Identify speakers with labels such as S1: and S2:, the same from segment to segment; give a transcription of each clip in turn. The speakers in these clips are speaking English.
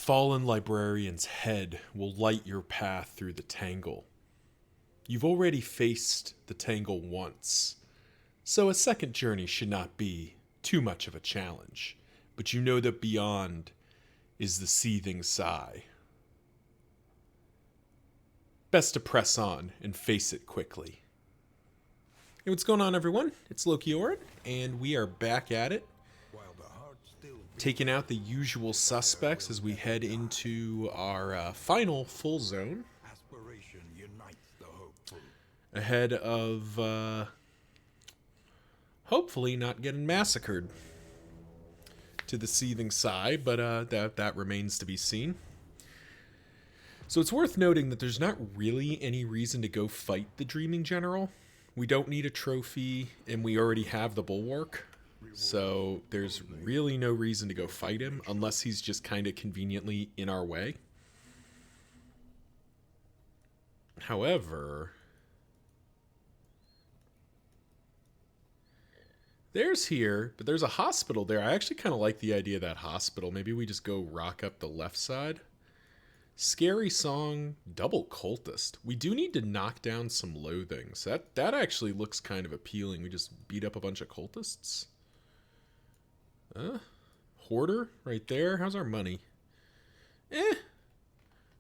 S1: fallen librarian's head will light your path through the Tangle. You've already faced the Tangle once, so a second journey should not be too much of a challenge. But you know that beyond is the Seething Sigh. Best to press on and face it quickly. Hey, what's going on, everyone? It's Loki Orin, and we are back at it, taking out the usual suspects as we head into our final full zone, ahead of hopefully not getting massacred to the Seething Sigh, but that remains to be seen. So it's worth noting that there's not really any reason to go fight the Dreaming General. We don't need a trophy, and we already have the Bulwark. So there's really no reason to go fight him, unless he's just kind of conveniently in our way. However, there's here, but there's a hospital there. I actually kind of like the idea of that hospital. Maybe we just go rock up the left side. Scary song, double cultist. We do need to knock down some loathings. That actually looks kind of appealing. We just beat up a bunch of cultists. Hoarder right there. How's our money?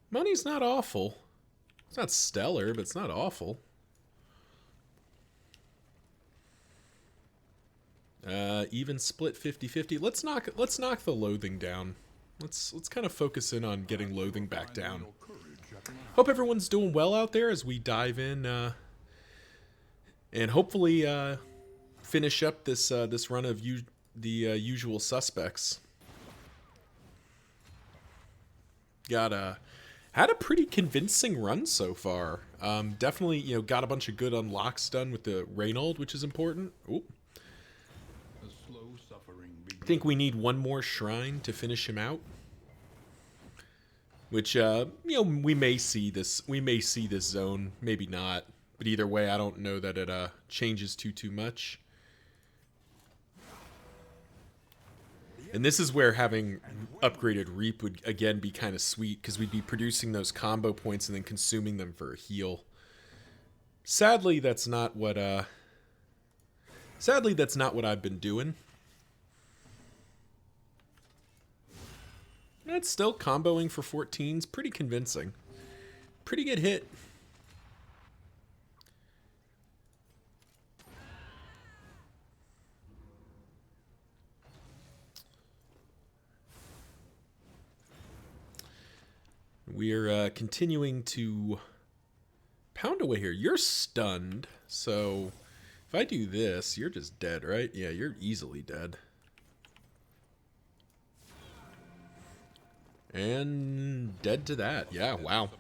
S1: Money's not awful. It's not stellar, but it's not awful. Even split 50-50. Let's knock the loathing down. Let's kind of focus in on getting loathing back down. Hope everyone's doing well out there as we dive in and hopefully finish up this run of the usual suspects. Had a pretty convincing run so far. Definitely, got a bunch of good unlocks done with the Reynold, which is important. Ooh. I think we need one more shrine to finish him out. Which, we may see this. We may see this zone, maybe not. But either way, I don't know that it changes too much. And this is where having upgraded Reap would again be kind of sweet, because we'd be producing those combo points and then consuming them for a heal. Sadly, that's not what I've been doing. That's still comboing for 14s. Pretty convincing. Pretty good hit. We're continuing to pound away here. You're stunned, so if I do this, you're just dead, right? Yeah, you're easily dead. And dead to that. Yeah, wow.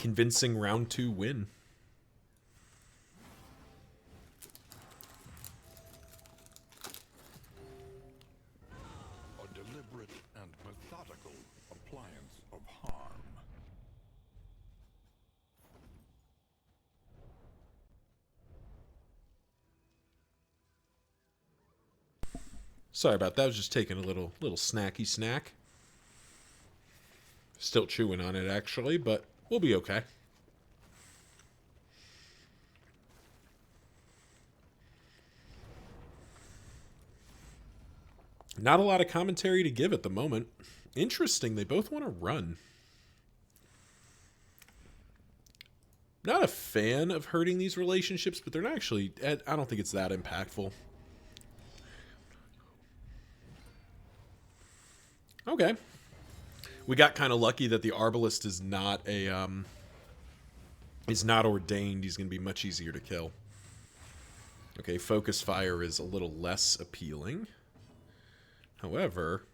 S1: Convincing round 2 win.
S2: A deliberate and methodical appliance of harm.
S1: Sorry about that. I was just taking a little snacky snack. Still chewing on it, actually, but we'll be okay. Not a lot of commentary to give at the moment. Interesting, they both want to run. Not a fan of hurting these relationships, but they're not actually... I don't think it's that impactful. Okay. We got kind of lucky that the Arbalist is not ordained. He's going to be much easier to kill. Okay, Focus Fire is a little less appealing. However,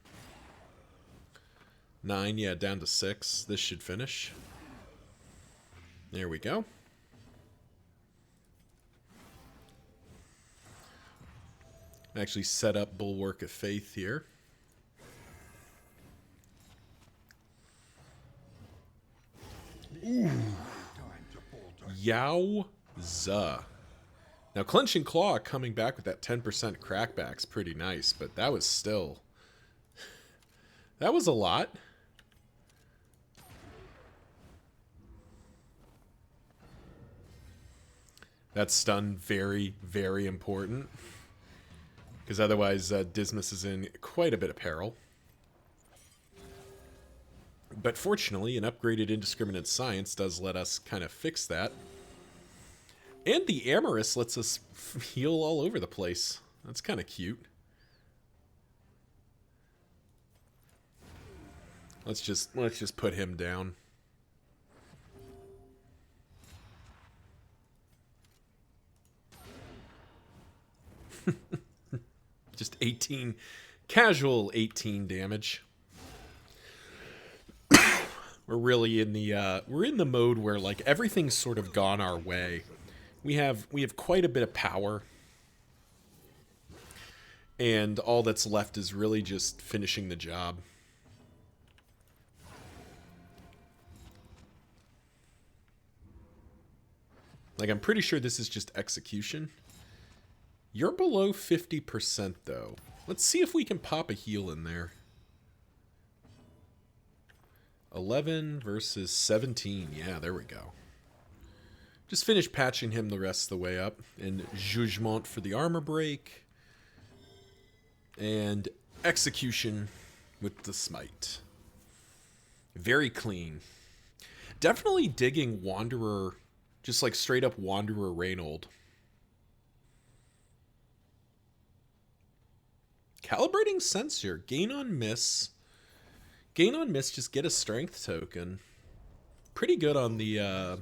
S1: 9, yeah, down to 6. This should finish. There we go. Actually set up Bulwark of Faith here. Ooh. Yowza. Now, Clench and Claw coming back with that 10% crackback's pretty nice, but that was still That was a lot. That stun, very, very important. Because otherwise, Dismas is in quite a bit of peril. But fortunately, an upgraded Indiscriminate Science does let us kind of fix that. And the Amorous lets us heal all over the place. That's kind of cute. Let's just put him down. Just 18 casual 18 damage. We're really in the mode where like everything's sort of gone our way. We have quite a bit of power. And all that's left is really just finishing the job. Like, I'm pretty sure this is just execution. You're below 50%, though. Let's see if we can pop a heal in there. 11 versus 17. Yeah, there we go. Just finish patching him the rest of the way up. And Jugement for the armor break. And execution with the smite. Very clean. Definitely digging Wanderer, just like straight up Wanderer Reynold. Calibrating Sensor. Gain on miss. Gain on miss, just get a strength token. Pretty good on the...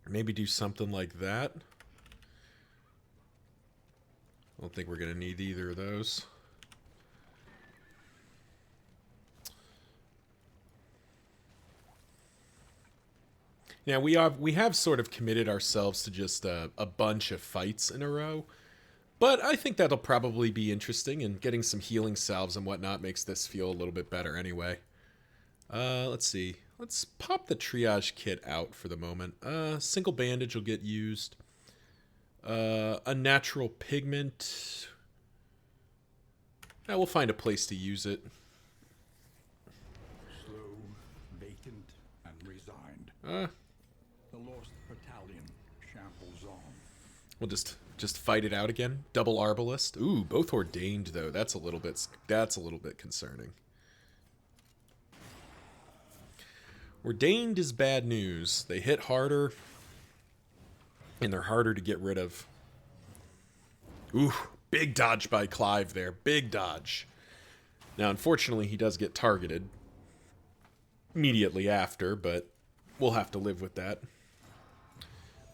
S1: Maybe do something like that. I don't think we're going to need either of those. Now, we have sort of committed ourselves to just a bunch of fights in a row. But I think that'll probably be interesting, and getting some healing salves and whatnot makes this feel a little bit better anyway. Let's see. Let's pop the triage kit out for the moment. Single bandage will get used. Unnatural pigment. We'll find a place to use it.
S2: Slow, vacant, and resigned. The lost battalion shambles on.
S1: We'll just fight it out again. Double Arbalist. Ooh, both ordained though. That's a little bit concerning. Ordained is bad news. They hit harder, and they're harder to get rid of. Ooh, big dodge by Clive there. Big dodge. Now, unfortunately, he does get targeted immediately after, but we'll have to live with that.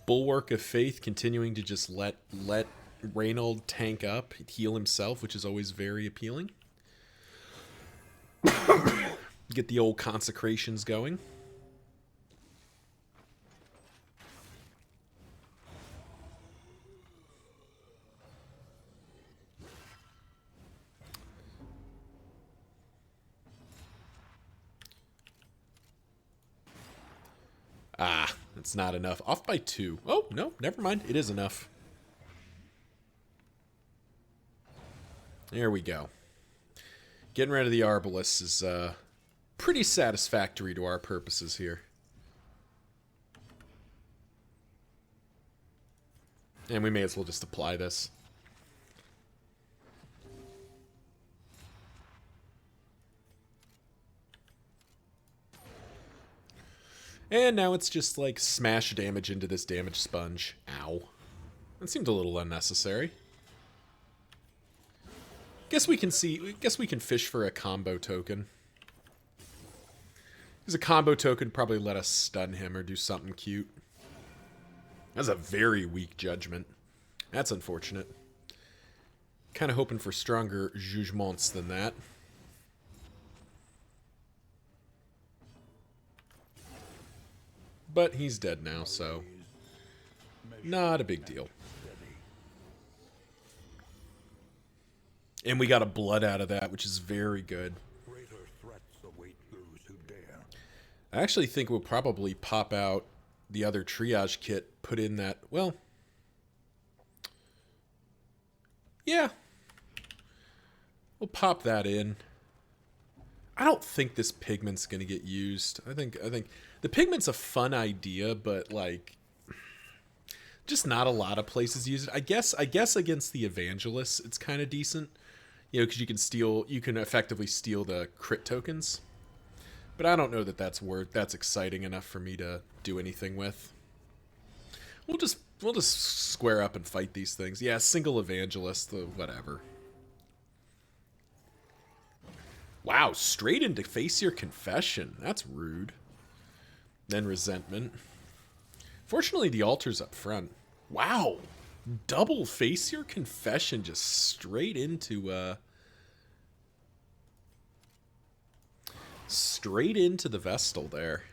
S1: Bulwark of Faith continuing to just let Reynold tank up, heal himself, which is always very appealing. Get the old consecrations going. Ah, it's not enough. Off by 2. Oh, no, never mind. It is enough. There we go. Getting rid of the Arbalest is pretty satisfactory to our purposes here. And we may as well just apply this. And now it's just like smash damage into this damage sponge. Ow. That seemed a little unnecessary. Guess we can fish for a combo token. Because a combo token probably let us stun him or do something cute. That's a very weak judgment. That's unfortunate. Kind of hoping for stronger jugements than that. But he's dead now, so not a big deal. And we got a blood out of that, which is very good.
S2: Greater threats await those who dare.
S1: I actually think we'll probably pop out the other triage kit, put in that, well, yeah. We'll pop that in. I don't think this pigment's going to get used. I think the pigment's a fun idea, but like just not a lot of places use it. I guess against the evangelists it's kind of decent. You know, cuz you can effectively steal the crit tokens. But I don't know that that's exciting enough for me to do anything with. We'll just square up and fight these things. Yeah, single evangelist, whatever. Wow, straight into face your confession. That's rude. Then resentment. Fortunately, the altar's up front. Wow. Double face your confession just straight into the Vestal there.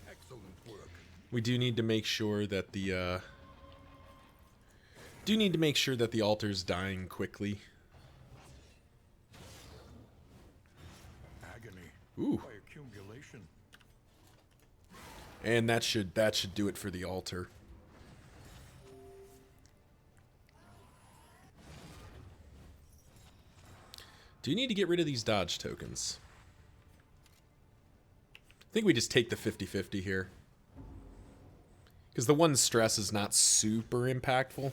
S2: Excellent work.
S1: We do need to make sure that the altar's dying quickly.
S2: Agony.
S1: Ooh.
S2: By accumulation.
S1: And that should do it for the altar. Do you need to get rid of these dodge tokens? I think we just take the 50-50 here. Because the one stress is not super impactful.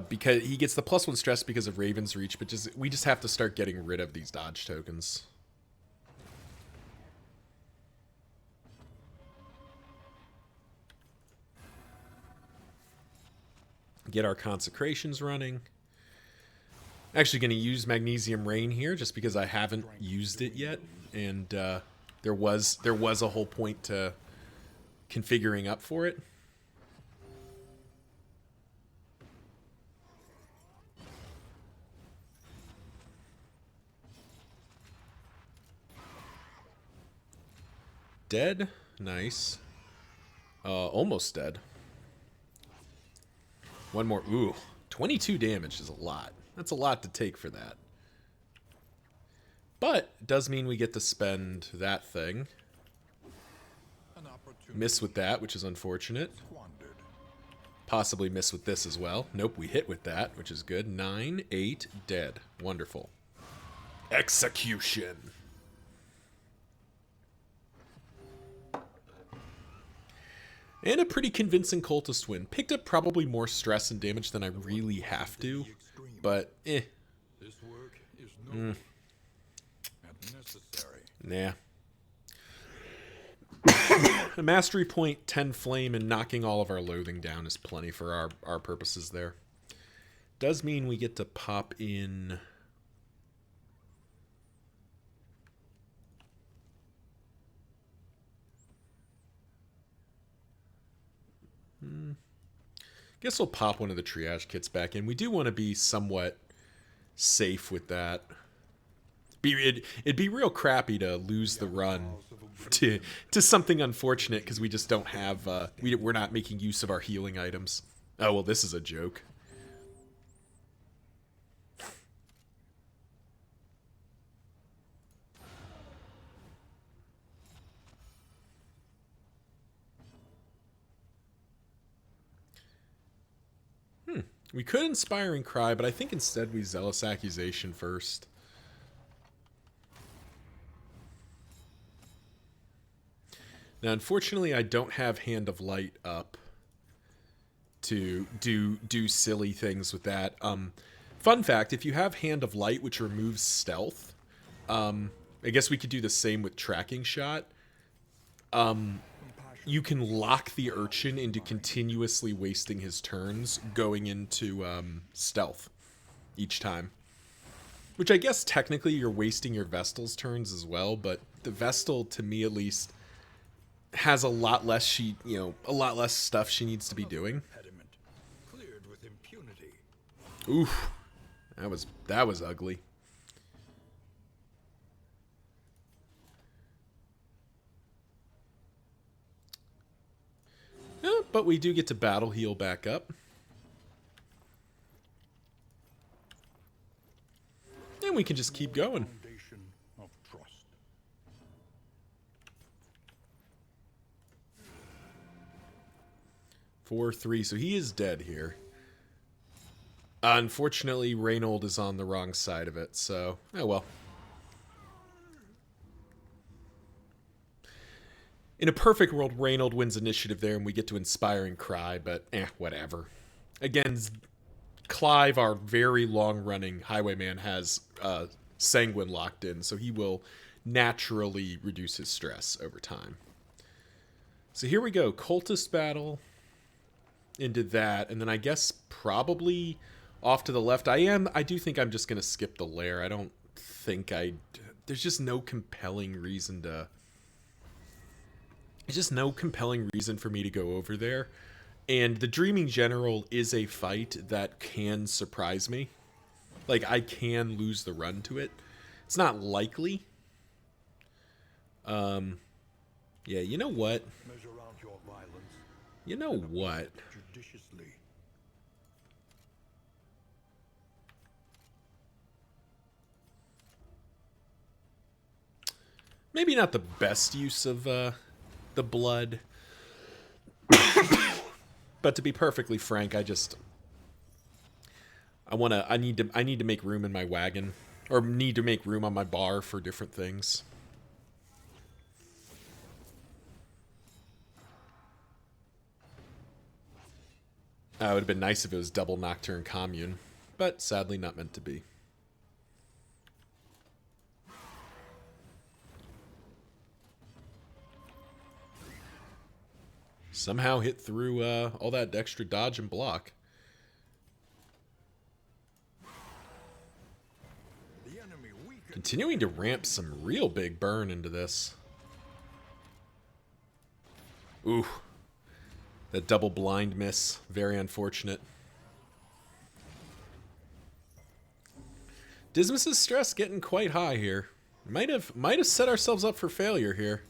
S1: Because he gets the +1 stress because of Raven's Reach, but we just have to start getting rid of these dodge tokens. Get our consecrations running. Actually going to use Magnesium Rain here just because I haven't used it yet, and there was a whole point to configuring up for it. Dead. Nice. Almost dead. One more. Ooh. 22 damage is a lot. That's a lot to take for that. But it does mean we get to spend that thing. Miss with that, which is unfortunate.
S2: Squandered.
S1: Possibly miss with this as well. Nope, we hit with that, which is good. 9, 8, dead. Wonderful. Execution. And a pretty convincing cultist win. Picked up probably more stress and damage than I really have to. But, eh.
S2: This work is noble and necessary.
S1: Nah. A mastery point, 10 flame, and knocking all of our loathing down is plenty for our purposes there. Does mean we get to pop in... Guess we'll pop one of the triage kits back in. We do want to be somewhat safe with that. It'd be real crappy to lose the run to something unfortunate because we just don't have we're not making use of our healing items. Oh well, this is a joke. We could Inspiring Cry, but I think instead we Zealous Accusation first. Now, unfortunately, I don't have Hand of Light up to do silly things with that. Fun fact, if you have Hand of Light, which removes stealth, I guess we could do the same with Tracking Shot. You can lock the urchin into continuously wasting his turns going into stealth each time. Which I guess technically you're wasting your Vestal's turns as well, but the Vestal, to me at least, has a lot less stuff she needs to be doing.
S2: Cleared with impunity.
S1: Oof. That was ugly. Yeah, but we do get to battle heal back up. we can just keep going.
S2: Foundation of trust.
S1: 4-3, so he is dead here. Unfortunately, Reynold is on the wrong side of it, so, oh well. In a perfect world, Reynold wins initiative there and we get to inspire and cry, but whatever. Again, Clive, our very long-running highwayman, has Sanguine locked in, so he will naturally reduce his stress over time. So here we go, Cultist Battle into that, and then I guess probably off to the left. I do think I'm just going to skip the lair. I don't think there's just no compelling reason to... There's just no compelling reason for me to go over there. And the Dreaming General is a fight that can surprise me. Like, I can lose the run to it. It's not likely. Yeah, you know what?
S2: Measure out your violence
S1: You know what?
S2: judiciously.
S1: Maybe not the best use of the blood. But to be perfectly frank, I need to make room in my wagon, or need to make room on my bar for different things. It would have been nice if it was double Nocturne Commune, but sadly not meant to be. Somehow hit through all that extra dodge and block.
S2: The enemy weakened.
S1: Continuing to ramp some real big burn into this. Ooh. That double blind miss. Very unfortunate. Dismas's stress getting quite high here. Might have set ourselves up for failure here.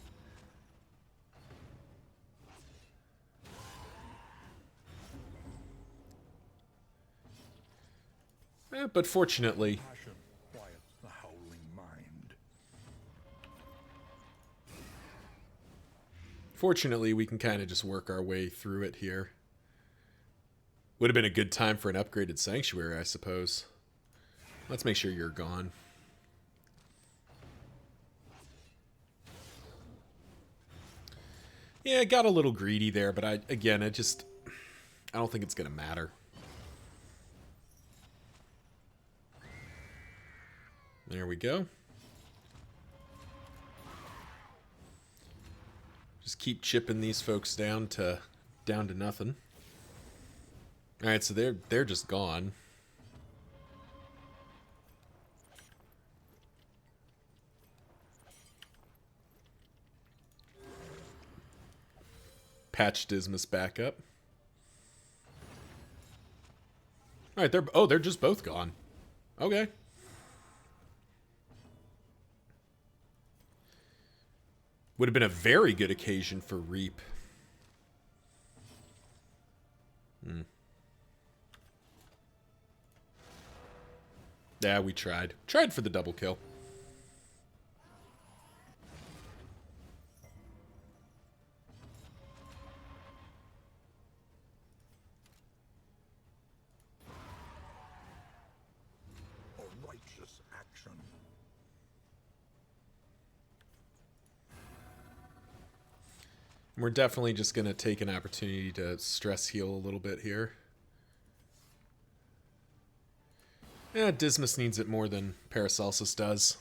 S1: But fortunately,
S2: Passion quiets the howling mind.
S1: we can kind of just work our way through it here. Would have been a good time for an upgraded sanctuary, I suppose. Let's make sure you're gone. Yeah, I got a little greedy there, but I don't think it's going to matter. There we go. Just keep chipping these folks down to nothing. All right, so they're just gone. Patch Dismas back up. All right, they're just both gone. Okay. Would have been a very good occasion for Reap. Yeah, we tried. Tried for the double kill.
S2: A righteous action.
S1: We're definitely just going to take an opportunity to stress heal a little bit here. Yeah, Dismas needs it more than Paracelsus does.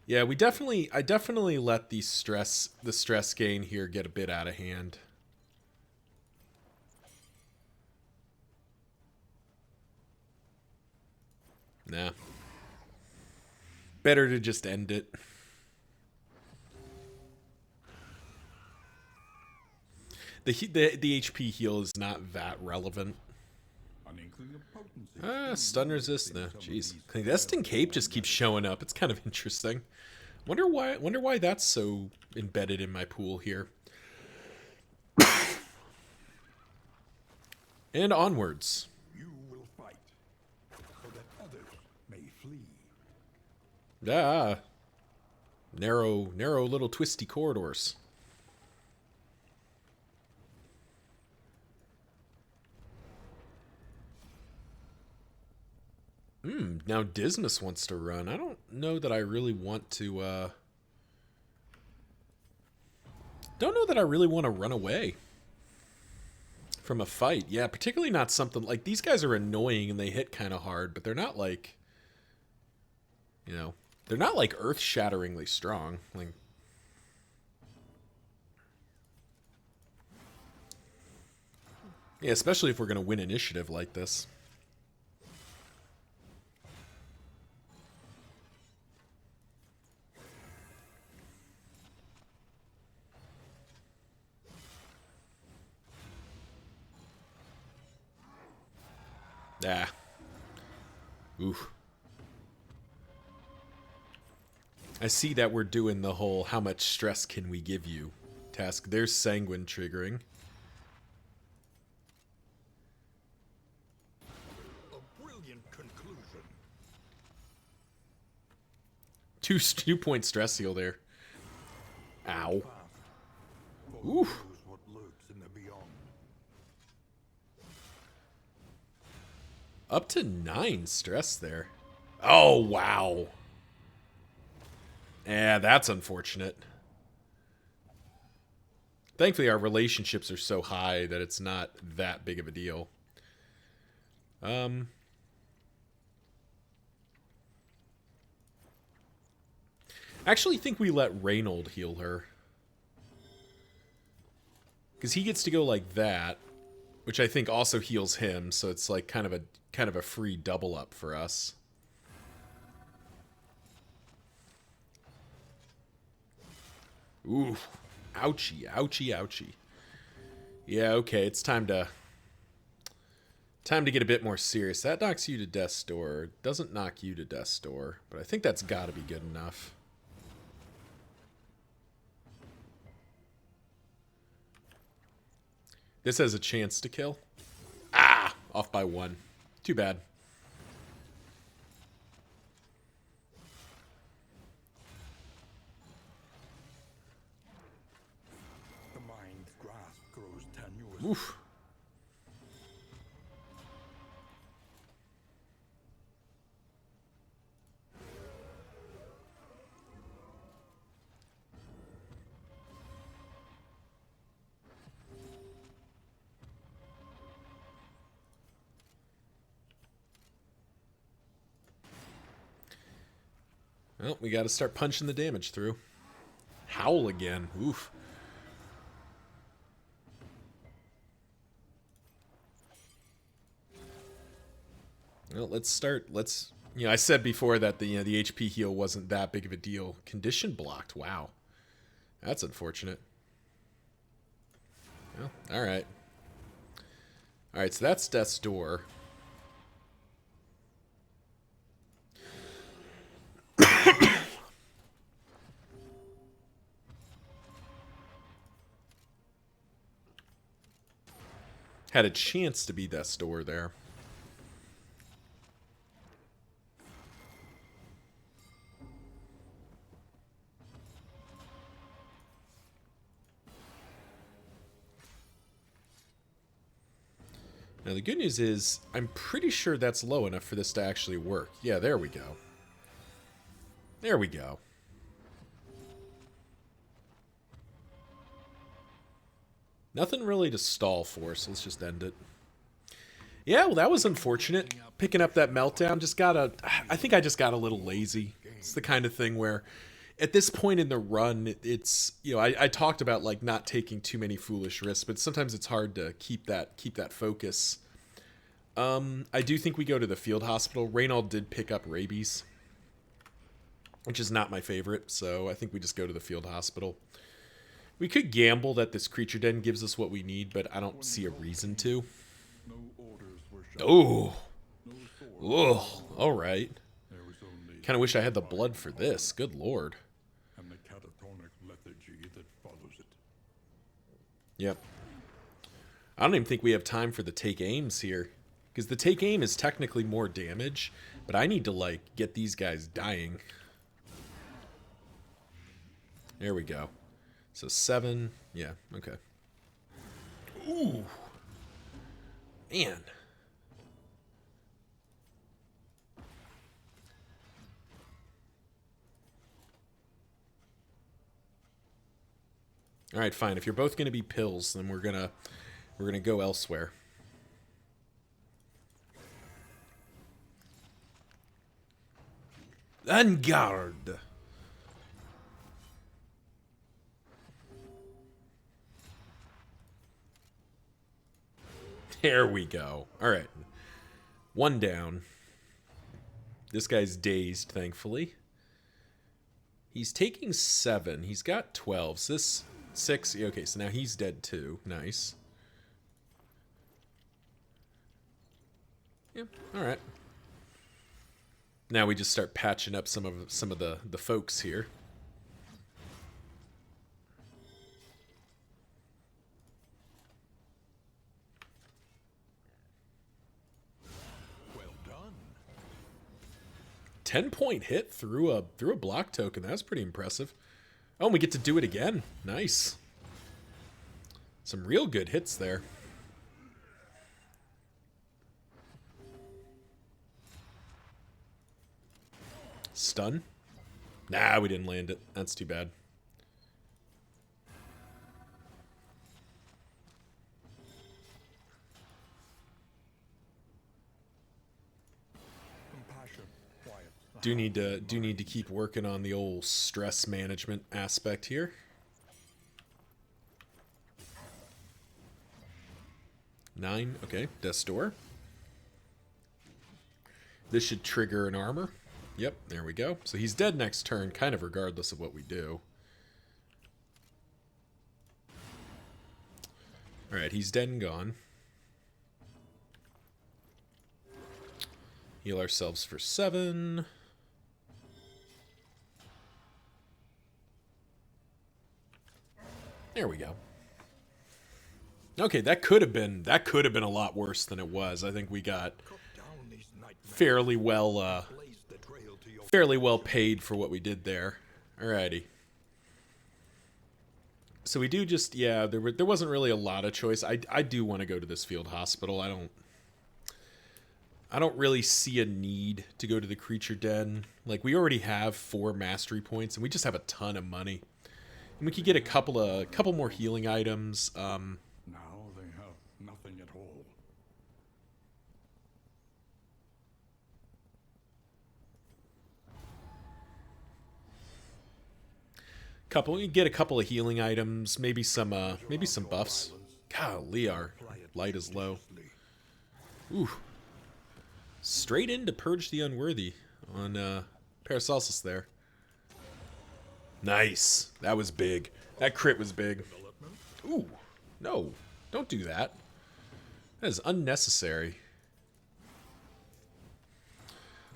S1: Yeah, I definitely let the stress gain here get a bit out of hand. Nah. Better to just end it. The HP heal is not that relevant.
S2: An inkling of potency.
S1: Stun resist? No, jeez. Clandestine Cape just keeps showing up. It's kind of interesting. Wonder why that's so embedded in my pool here. And onwards.
S2: You will fight so that others may flee.
S1: Ah, narrow little twisty corridors. Now Dismas wants to run. I don't know that I really want to, don't know that I really want to run away from a fight. Yeah, particularly not something like these guys are annoying and they hit kind of hard, but they're not like, you know, they're not like earth-shatteringly strong. Like, yeah, especially if we're going to win initiative like this. Ah. Oof. I see that we're doing the whole how much stress can we give you task. There's sanguine triggering.
S2: A brilliant conclusion.
S1: 2 point stress heal there. Ow.
S2: For
S1: Oof.
S2: what lurks in the beyond.
S1: Up to 9 stress there. Oh, wow. Yeah, that's unfortunate. Thankfully, our relationships are so high that it's not that big of a deal. I actually think we let Reynold heal her. Because he gets to go like that, which I think also heals him, so it's like kind of a free double up for us. Ooh, ouchie, ouchie, ouchie. Yeah, okay, it's time to get a bit more serious. That knocks you to death's door. Doesn't knock you to death's door, but I think that's got to be good enough. This has a chance to kill. Ah, off by 1. Too bad.
S2: The mind's grasp grows tenuous.
S1: Oof. Well, we got to start punching the damage through. Howl again. Oof. Well, let's start. I said before that the HP heal wasn't that big of a deal. Condition blocked. Wow. That's unfortunate. Well, all right. All right, so that's Death's Door. Had a chance to be Death's Door there. Now, the good news is, I'm pretty sure that's low enough for this to actually work. Yeah, there we go. There we go. Nothing really to stall for, so let's just end it. Yeah, well, that was unfortunate. Picking up that meltdown, I think I just got a little lazy. It's the kind of thing where, at this point in the run, it's, I talked about, like, not taking too many foolish risks, but sometimes it's hard to keep that focus. I do think we go to the field hospital. Reynold did pick up rabies, which is not my favorite, so I think we just go to the field hospital. We could gamble that this creature den gives us what we need, but I don't see a reason to. Oh. Oh, all right. Kind of wish I had the blood for this. Good lord.
S2: And the catatonic lethargy that follows it.
S1: Yep. I don't even think we have time for the take aims here. Because the take aim is technically more damage, but I need to, like, get these guys dying. There we go. So 7. Yeah, okay. Ooh. Man. All right, fine. If you're both going to be pills, then we're going to go elsewhere. En garde. There we go. All right. 1 down. This guy's dazed, thankfully. He's taking 7. He's got 12. So this 6. Okay, so now he's dead too. Nice. Yeah, all right. Now we just start patching up some of the folks here.
S2: Well done.
S1: 10-point hit through a block token. That's pretty impressive. Oh, and we get to do it again. Nice. Some real good hits there. Stun? Nah, we didn't land it. That's too bad.
S2: Compassion, quiet.
S1: Do need to keep working on the old stress management aspect here. 9. Okay, Death's Door. This should trigger an armor. Yep, there we go. So he's dead next turn, kind of regardless of what we do. Alright, he's dead and gone. Heal ourselves for 7. There we go. Okay, that could have been a lot worse than it was. I think we got fairly well paid for what we did there. Alrighty. So we do just, yeah, there wasn't really a lot of choice. I do want to go to this field hospital. I don't really see a need to go to the creature den. Like, we already have 4 mastery points and we just have a ton of money. And we could get a couple more healing items.
S2: Now they have nothing at all.
S1: We get a couple of healing items, maybe some buffs. Golly, our light is low. Ooh. Straight in to purge the unworthy on Paracelsus there. Nice. That was big. That crit was big. Ooh. No. Don't do that. That is unnecessary.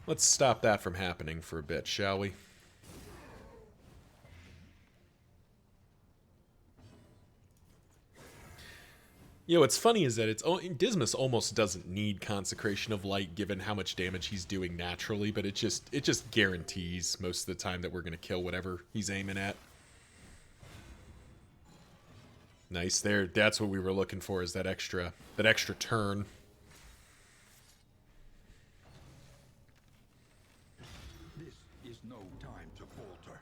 S1: Let's stop that from happening for a bit, shall we? You know, what's funny is that Dismas almost doesn't need Consecration of Light given how much damage he's doing naturally, but it just guarantees most of the time that we're going to kill whatever he's aiming at. Nice there. That's what we were looking for, is that extra turn.
S2: This is no time to falter.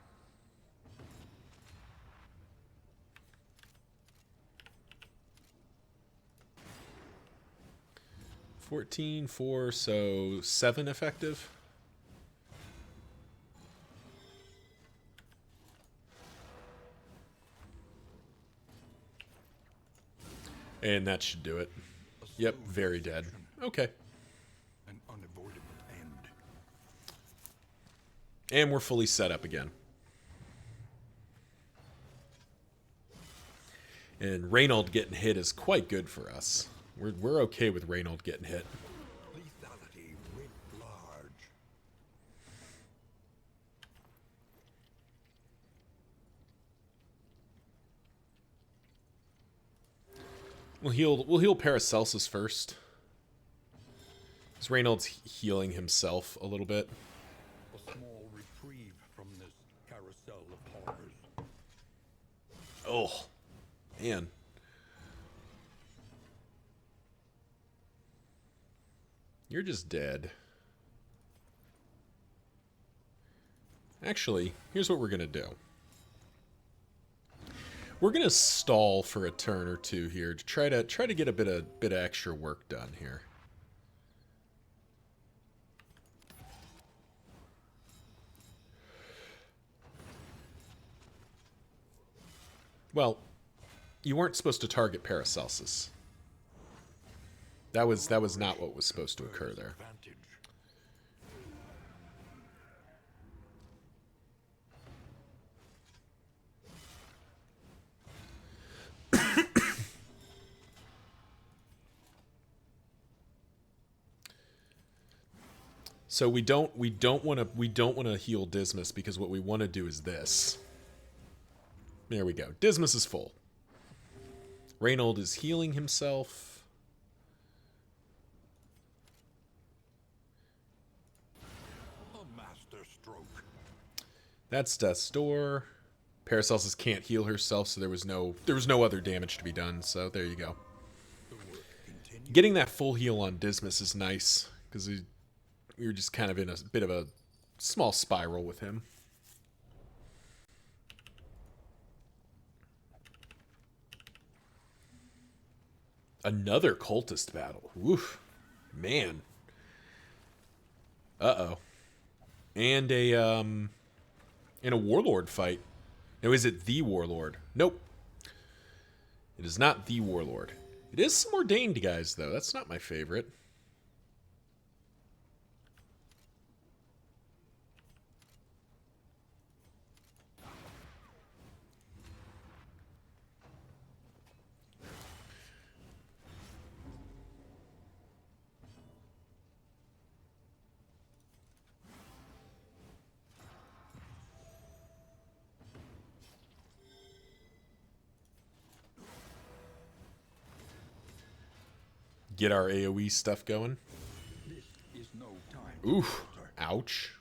S1: 14, 4, so 7 effective. And that should do it. Yep, very dead. Okay.
S2: An unavoidable end.
S1: And we're fully set up again. And Reynold getting hit is quite good for us. We're okay with Reynold getting hit.
S2: Lethality writ large.
S1: We'll heal Paracelsus first. Because Reynold's healing himself a little bit.
S2: A small reprieve from this carousel of horrors.
S1: Oh, man. You're just dead. Actually, here's what we're going to do. We're going to stall for a turn or two here to try to get a bit of extra work done here. Well, you weren't supposed to target Paracelsus. That was not what was supposed to occur there. So we don't want to heal Dismas, because what we want to do is this. There we go. Dismas is full. Reynold is healing himself.
S2: A master stroke.
S1: That's Death's Door. Paracelsus can't heal herself, so there was no other damage to be done. So there you go. Getting that full heal on Dismas is nice, because we were just kind of in a bit of a small spiral with him. Another cultist battle. Woof. Man. Uh-oh. And a warlord fight. Now, is it the warlord? Nope. It is not the warlord. It is some ordained guys, though. That's not my favorite. Get our AoE stuff going.
S2: This is no time.
S1: Oof. Ouch.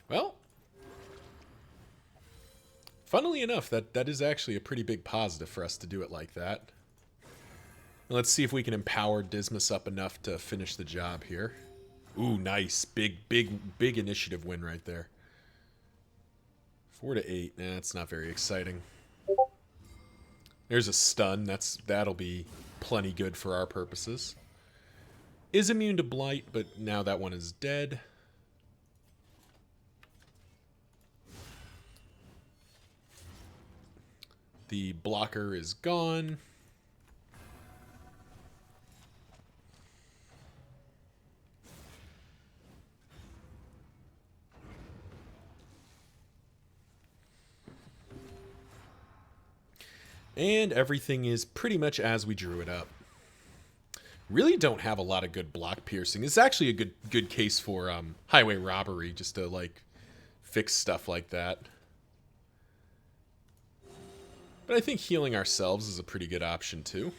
S1: Well, funnily enough, that is actually a pretty big positive for us to do it like that. Let's see if we can empower Dismas up enough to finish the job here. Ooh, nice. Big initiative win right there. 4 to 8. Nah, that's not very exciting. There's a stun. That'll be plenty good for our purposes. Is immune to blight, but now that one is dead. The blocker is gone. And everything is pretty much as we drew it up. Really don't have a lot of good block piercing. It's actually a good case for highway robbery, just to like fix stuff like that. But I think healing ourselves is a pretty good option too.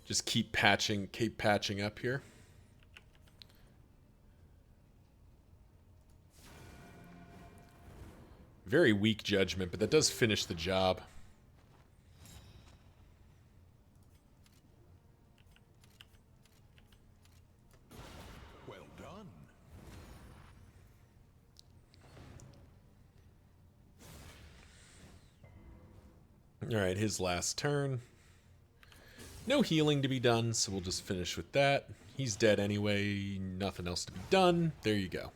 S1: Just keep patching up here. Very weak judgment, but that does finish the job.
S2: Well done.
S1: All right, his last turn. No healing to be done, so we'll just finish with that. He's dead anyway. Nothing else to be done. There you go.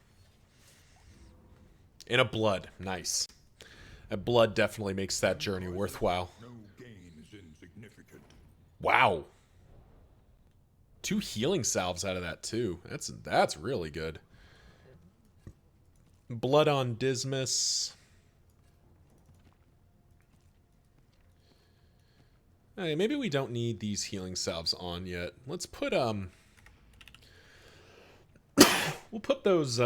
S1: And a blood. Nice. A blood definitely makes that journey worthwhile.
S2: No gain is insignificant.
S1: Wow. 2 healing salves out of that too. That's really good. Blood on Dismas. Hey, maybe we don't need these healing salves on yet. Let's put we'll put those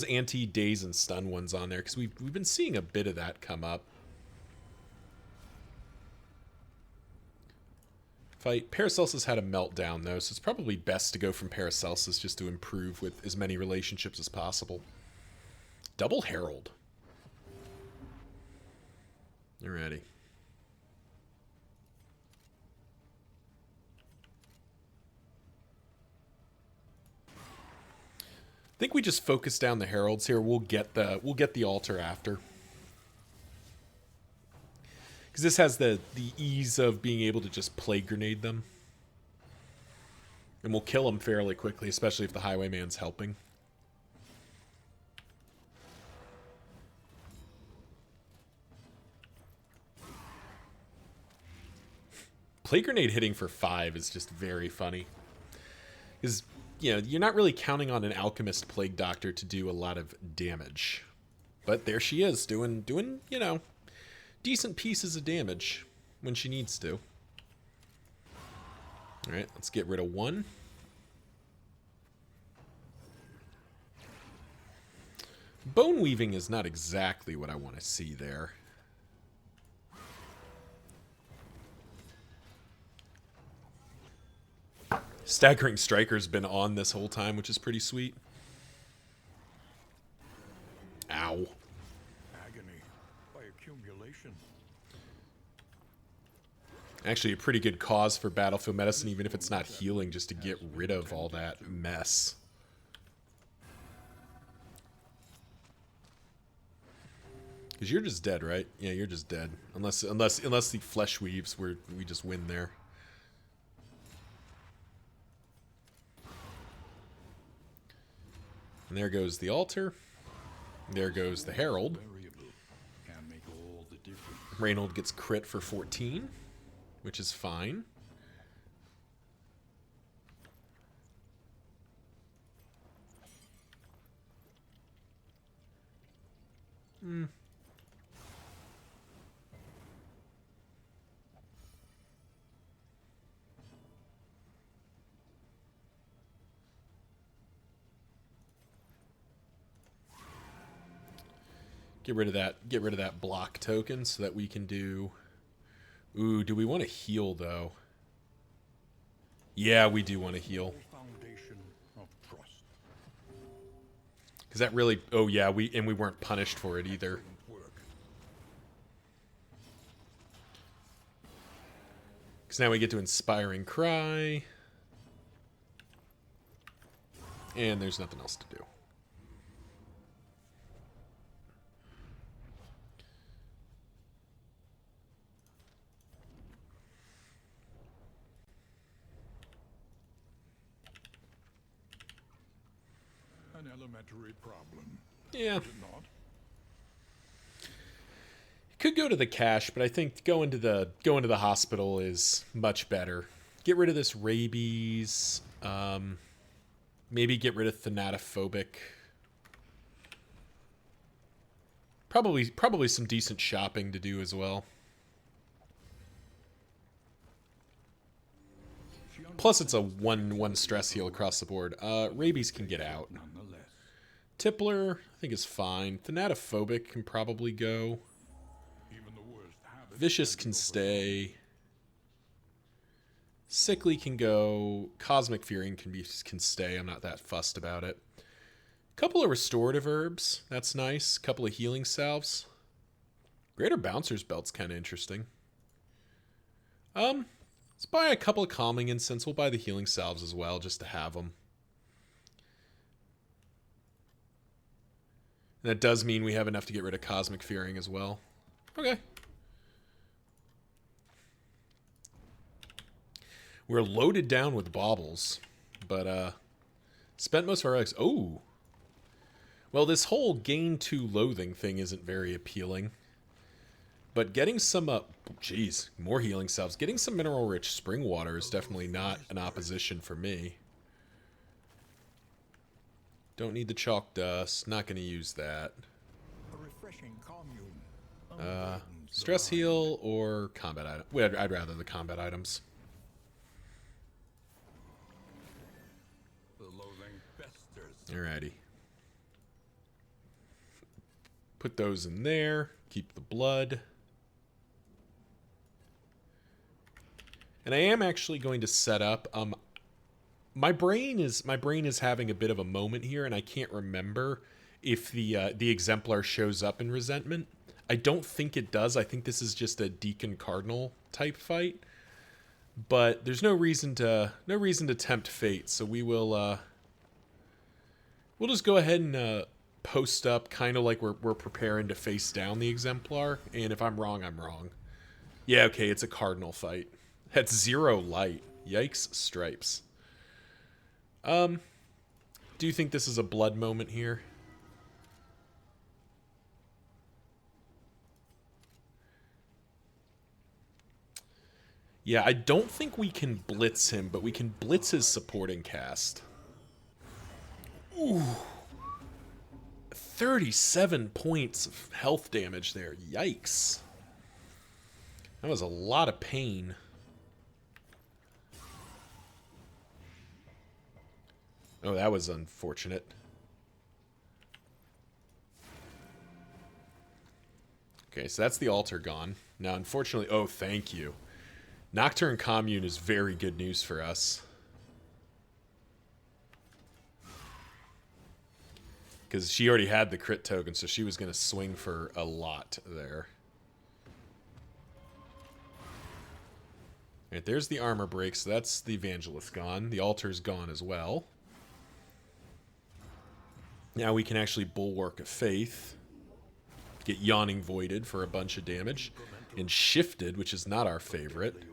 S1: anti-daze and stun ones on there, because we've been seeing a bit of that come up. fight. Paracelsus had a meltdown, though, so it's probably best to go from Paracelsus just to improve with as many relationships as possible. Double Herald. Alrighty. I think we just focus down the heralds here. We'll get the altar after. Because this has the ease of being able to just plague grenade them. And we'll kill them fairly quickly, especially if the highwayman's helping. Plague grenade hitting for 5 is just very funny. Because, you know, you're not really counting on an alchemist plague doctor to do a lot of damage. But there she is, doing, you know, decent pieces of damage when she needs to. Alright, let's get rid of 1. Bone weaving is not exactly what I want to see there. Staggering Striker's been on this whole time, which is pretty sweet. Ow.
S2: Agony by accumulation.
S1: Actually, a pretty good cause for battlefield medicine, even if it's not healing, just to get rid of all that mess. Because you're just dead, right? Yeah, you're just dead. Unless the flesh weaves, we just win there. And there goes the altar. There goes the herald. Reynold gets crit for 14, which is fine. Get rid of that block token so that we can do... Ooh, do we want to heal, though? Yeah, we do want to heal. Because that really... Oh, yeah, we weren't punished for it, either. Because now we get to Inspiring Cry. And there's nothing else to do.
S2: An elementary problem.
S1: Yeah.
S2: Is it not?
S1: Could go to the cache, but I think going to the hospital is much better. Get rid of this rabies. Maybe get rid of thanatophobic. Probably some decent shopping to do as well. Plus, it's a one stress heal across the board. Rabies can get out. Tippler, I think, is fine. Thanatophobic can probably go. Vicious can stay. Sickly can go. Cosmic Fearing can stay. I'm not that fussed about it. Couple of restorative herbs. That's nice. Couple of healing salves. Greater Bouncer's Belt's kind of interesting. Let's buy a couple of calming incense. We'll buy the healing salves as well, just to have them. And that does mean we have enough to get rid of Cosmic Fearing as well. Okay. We're loaded down with baubles, but spent most of our eggs. Oh. Well, this whole gain 2 loathing thing isn't very appealing. But getting some, geez, more healing salves. Getting some mineral-rich spring water is definitely not an opposition for me. Don't need the chalk dust. Not going to use that. Stress heal or combat item. Well, I'd rather the combat items. Alrighty. Put those in there. Keep the blood. And I am actually going to set up. My brain is having a bit of a moment here, and I can't remember if the exemplar shows up in resentment. I don't think it does. I think this is just a Deacon Cardinal type fight. But there's no reason to tempt fate, so we'll just go ahead and post up kind of like we're preparing to face down the exemplar, and if I'm wrong, I'm wrong. Yeah, okay, it's a cardinal fight. That's 0 light. Yikes, stripes. Do you think this is a blood moment here? Yeah, I don't think we can blitz him, but we can blitz his supporting cast. Ooh. 37 points of health damage there. Yikes. That was a lot of pain. Oh, that was unfortunate. Okay, so that's the altar gone. Now, unfortunately... Oh, thank you. Nocturne Commune is very good news for us. Because she already had the crit token, so she was going to swing for a lot there. Alright, there's the armor break, so that's the Evangelist gone. The altar's gone as well. Now we can actually Bulwark of Faith. Get Yawning Voided for a bunch of damage. And Shifted, which is not our favorite.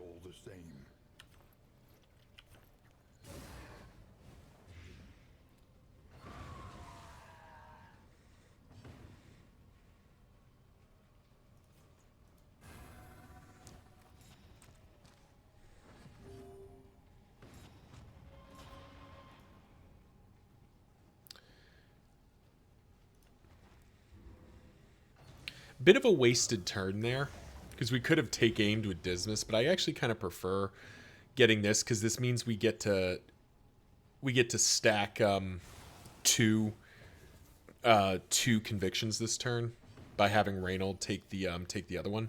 S1: Bit of a wasted turn there, because we could have take aimed with Dismas, but I actually kind of prefer getting this, because this means we get to stack two convictions this turn by having Reynold take the other one,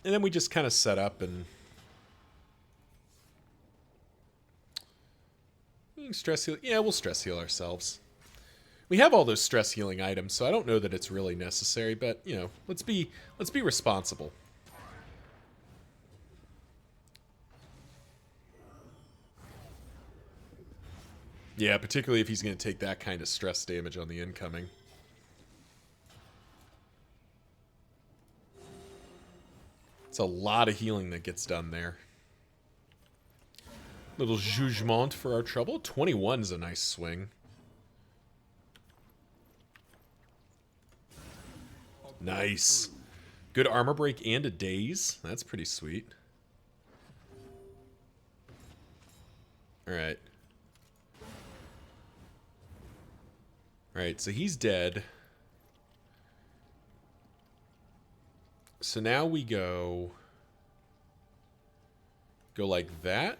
S1: and then we just kind of set up and stress heal. Yeah, we'll stress heal ourselves. We have all those stress healing items, so I don't know that it's really necessary, but, you know, let's be responsible. Yeah, particularly if he's going to take that kind of stress damage on the incoming. It's a lot of healing that gets done there. Little jugement for our trouble. 21's a nice swing. Nice. Good armor break and a daze. That's pretty sweet. Alright. Alright, so he's dead. So now we go like that.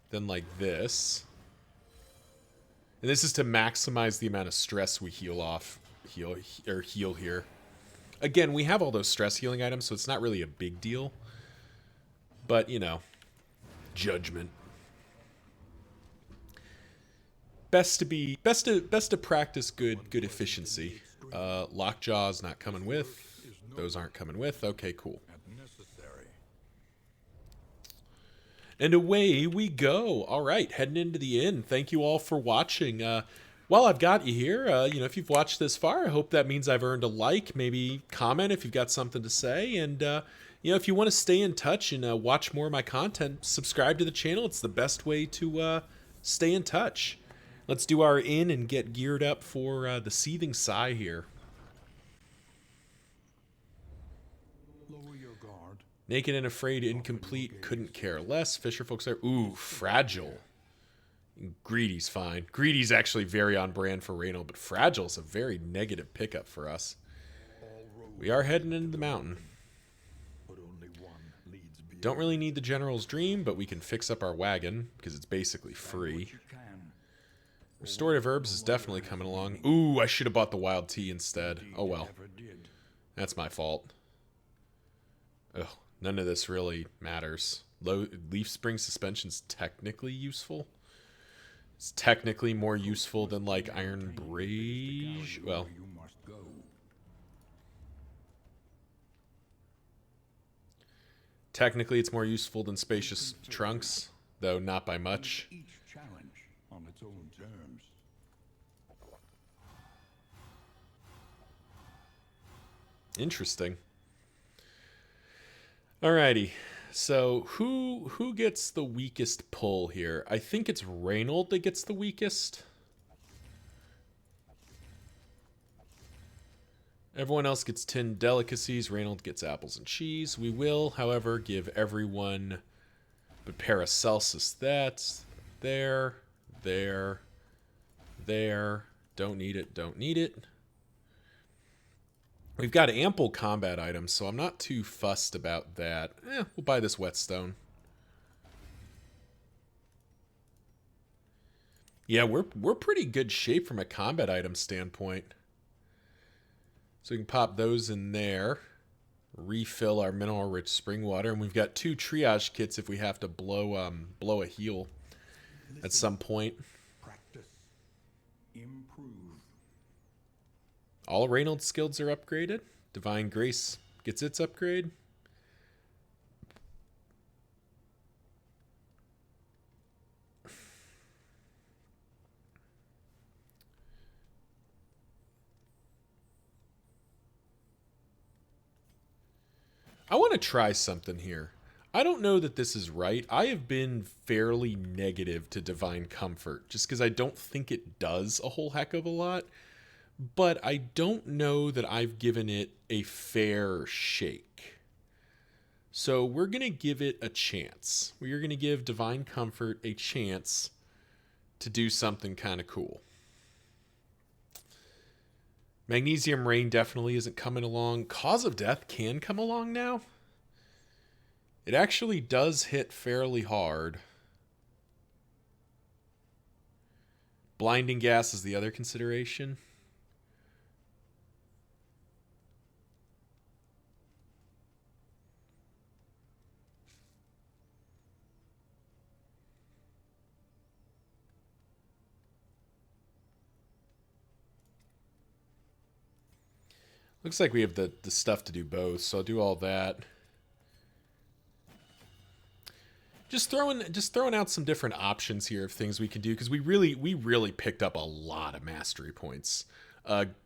S1: Then like this. And this is to maximize the amount of stress we heal here. Again, we have all those stress healing items, so it's not really a big deal. But, you know, judgment. Best to practice good efficiency. Lockjaw's not coming with. Those aren't coming with. Okay, cool. And away we go. All right, heading into the inn. Thank you all for watching. While I've got you here, you know, if you've watched this far, I hope that means I've earned a like, maybe comment if you've got something to say. And, you know, if you want to stay in touch and watch more of my content, subscribe to the channel. It's the best way to stay in touch. Let's do our inn and get geared up for the Seething Sigh here.
S2: Lower your guard.
S1: Naked and afraid, incomplete, couldn't care less. Fisher folks are... Ooh, fragile. Greedy's fine. Greedy's actually very on brand for Reynold, but Fragile's a very negative pickup for us. We are heading into the mountain.
S2: But only one leads beyond.
S1: Don't really need the General's Dream, but we can fix up our wagon, because it's basically free. Restorative Herbs is definitely coming along. Ooh, I should have bought the Wild Tea instead. Oh well. That's my fault. Oh, none of this really matters. Low leaf spring suspension's technically useful. It's technically more useful than like iron brage. Well,
S2: You must go.
S1: technically it's more useful than spacious trunks, though not by much.
S2: Each challenge on its own terms.
S1: Interesting. Alrighty. So who gets the weakest pull here? I think it's Reynold that gets the weakest. Everyone else gets tinned delicacies. Reynold gets apples and cheese. We will, however, give everyone but Paracelsus that. There. Don't need it, don't need it. We've got ample combat items, so I'm not too fussed about that. We'll buy this whetstone. Yeah, we're pretty good shape from a combat item standpoint. So we can pop those in there. Refill our mineral-rich spring water, and we've got 2 triage kits if we have to blow a heal at some point.
S2: Practice. Improve.
S1: All Reynolds skills are upgraded. Divine Grace gets its upgrade. I want to try something here. I don't know that this is right. I have been fairly negative to Divine Comfort just because I don't think it does a whole heck of a lot. But I don't know that I've given it a fair shake. So we're going to give it a chance. We are going to give Divine Comfort a chance to do something kind of cool. Magnesium Rain definitely isn't coming along. Cause of Death can come along now. It actually does hit fairly hard. Blinding Gas is the other consideration. Looks like we have the stuff to do both, so I'll do all that. Just throwing out some different options here of things we can do, because we really picked up a lot of mastery points.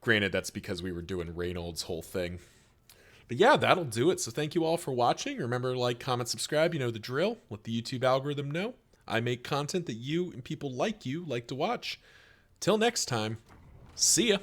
S1: Granted, that's because we were doing Reynold's whole thing. But yeah, that'll do it. So thank you all for watching. Remember to like, comment, subscribe. You know the drill. Let the YouTube algorithm know. I make content that you and people like you like to watch. Till next time, see ya.